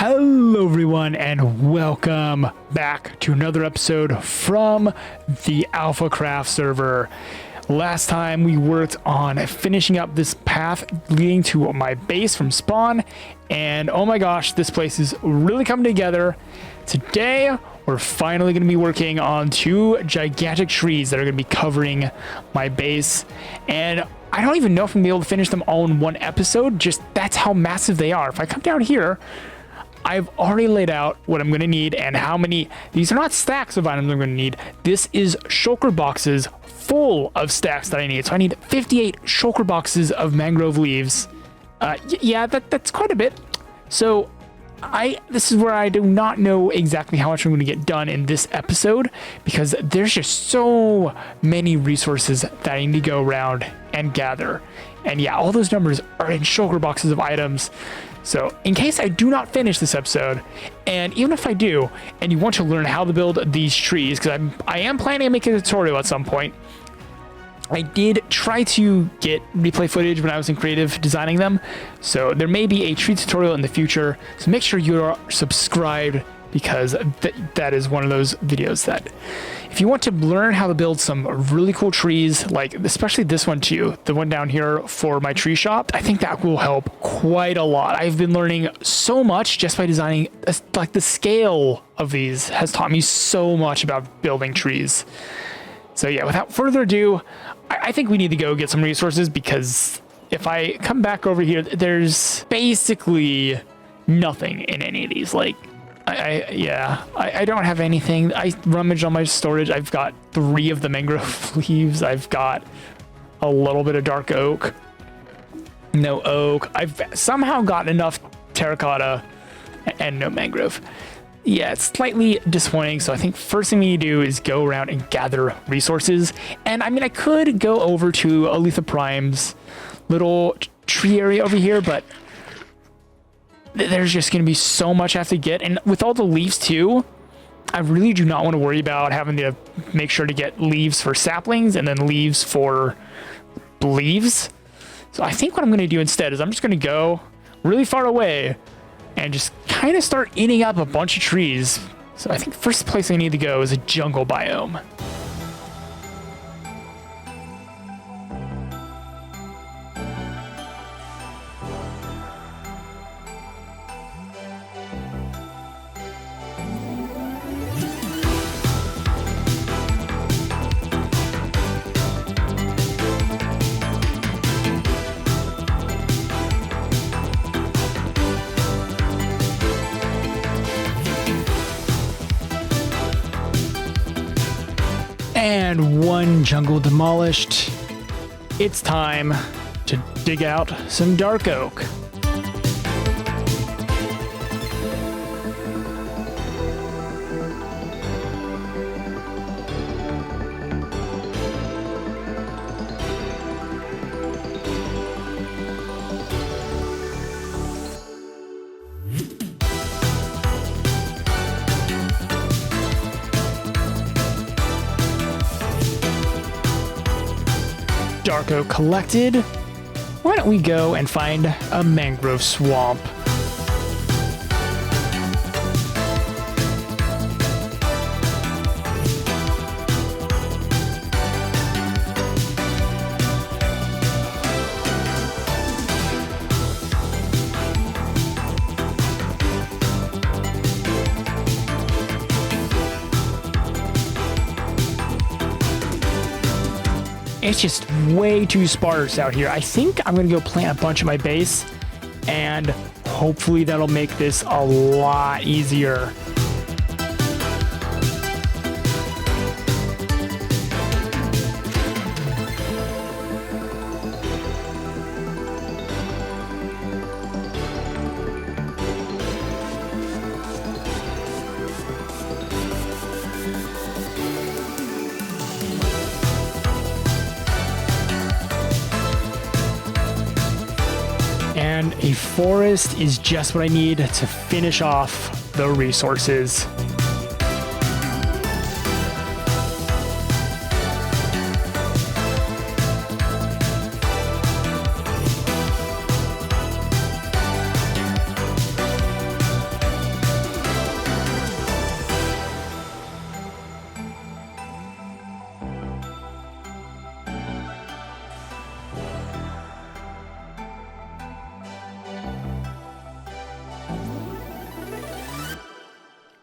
Hello everyone and welcome back to another episode from the Alphacraft server. Last time we worked on finishing up this path leading to my base from spawn, and oh my gosh, this place is really coming together. Today we're finally going to be working on two gigantic trees that are going to be covering my base, and I don't even know if I'm going to be able to finish them all in one episode. Just that's how massive they are. If I come down here, I've already laid out what I'm going to need and how many. These are not stacks of items I'm going to need. This is shulker boxes full of stacks that I need. So I need 58 shulker boxes of mangrove leaves. Yeah, that's quite a bit. So this is where I do not know exactly how much I'm going to get done in this episode, because there's just so many resources that I need to go around and gather. And yeah, all those numbers are in shulker boxes of items. So in case I do not finish this episode, and even if I do, and you want to learn how to build these trees, because I am planning to make a tutorial at some point. I did try to get replay footage when I was in creative designing them, so there may be a tree tutorial in the future, so make sure you are subscribed, because that is one of those videos that if you want to learn how to build some really cool trees, like especially this one too, the one down here for my tree shop, I think that will help quite a lot. I've been learning so much just by designing, like the scale of these has taught me so much about building trees. So yeah, without further ado, I think we need to go get some resources, because if I come back over here, there's basically nothing in any of these. Like, I don't have anything. I rummaged on my storage. I've got 3 of the mangrove leaves. I've got a little bit of dark oak. No oak. I've somehow got enough terracotta and no mangrove. Yeah, it's slightly disappointing. So I think first thing we need to do is go around and gather resources. And I mean, I could go over to Aletha Prime's little tree area over here, but there's just going to be so much I have to get. And with all the leaves too, I really do not want to worry about having to make sure to get leaves for saplings and then leaves for leaves. So I think what I'm going to do instead is I'm just going to go really far away and just kind of start eating up a bunch of trees. So I think the first place I need to go is a jungle biome. And one jungle demolished. It's time to dig out some dark oak. Dark oak collected. Why don't we go and find a mangrove swamp? It's just way too sparse out here. I think I'm gonna go plant a bunch of my base, and hopefully that'll make this a lot easier. And a forest is just what I need to finish off the resources.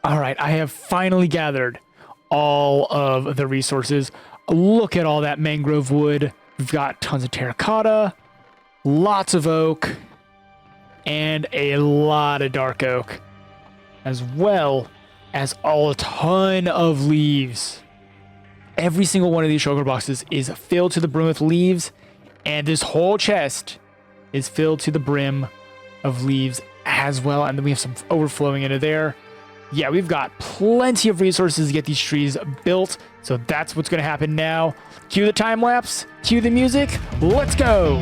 All right, I have finally gathered all of the resources. Look at all that mangrove wood. We've got tons of terracotta, lots of oak, and a lot of dark oak, as well as a ton of leaves. Every single one of these sugar boxes is filled to the brim with leaves, and this whole chest is filled to the brim of leaves as well. And then we have some overflowing into there. Yeah, we've got plenty of resources to get these trees built. So that's what's going to happen now. Cue the time lapse, cue the music. Let's go.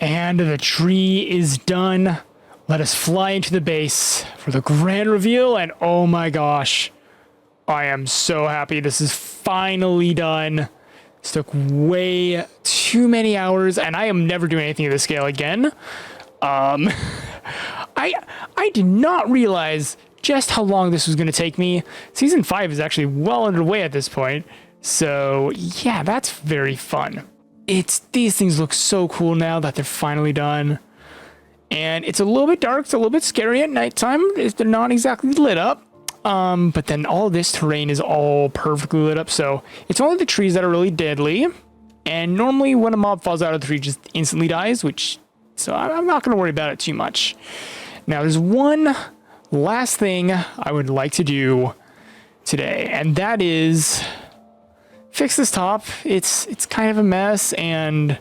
And the tree is done. Let us fly into the base for the grand reveal. And oh my gosh, I am so happy this is finally done. This took way too many hours, and I am never doing anything at this scale again. I did not realize just how long this was going to take me. Season 5 is actually well underway at this point. So yeah, that's very fun. These things look so cool now that they're finally done. And it's a little bit dark, it's a little bit scary at nighttime. They're not exactly lit up. But then all this terrain is all perfectly lit up. So it's only the trees that are really deadly. And normally when a mob falls out of the tree, it just instantly dies, so I'm not going to worry about it too much. Now there's one last thing I would like to do today, and that is fix this top. It's kind of a mess, and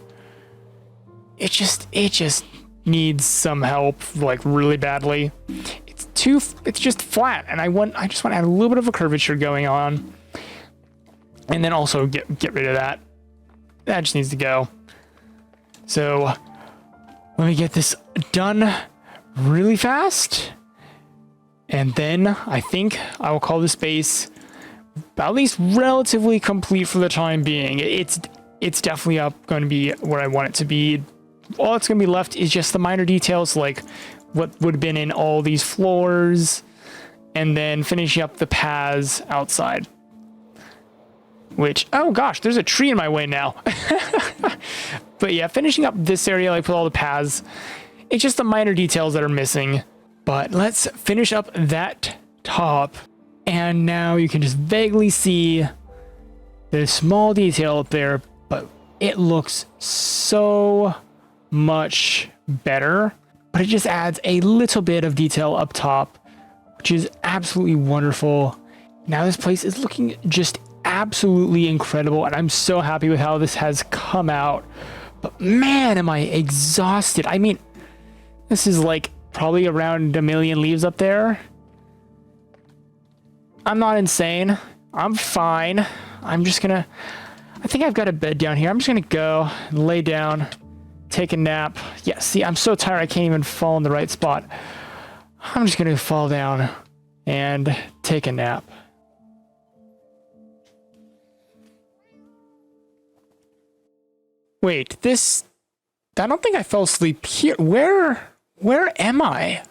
it just needs some help, like really badly. It's just flat, and I just want to add a little bit of a curvature going on, and then also get rid of that. That just needs to go. So let me get this done really fast, and then I think I will call this base at least relatively complete for the time being. It's definitely going to be where I want it to be. All that's going to be left is just the minor details, like what would have been in all these floors, and then finishing up the paths outside. Which, oh gosh, there's a tree in my way now. But yeah, finishing up this area, like with all the paths, it's just the minor details that are missing. But let's finish up that top. And now you can just vaguely see the small detail up there, but it looks so much better. But it just adds a little bit of detail up top, which is absolutely wonderful. Now this place is looking just absolutely incredible, and I'm so happy with how this has come out. But man, am I exhausted. I mean, this is like probably around 1 million leaves up there. I'm not insane. I'm fine. I think I've got a bed down here. I'm just gonna go lay down, take a nap. Yeah, see, I'm so tired I can't even fall in the right spot. I'm just gonna fall down and take a nap. Wait, this... I don't think I fell asleep here. Where am I?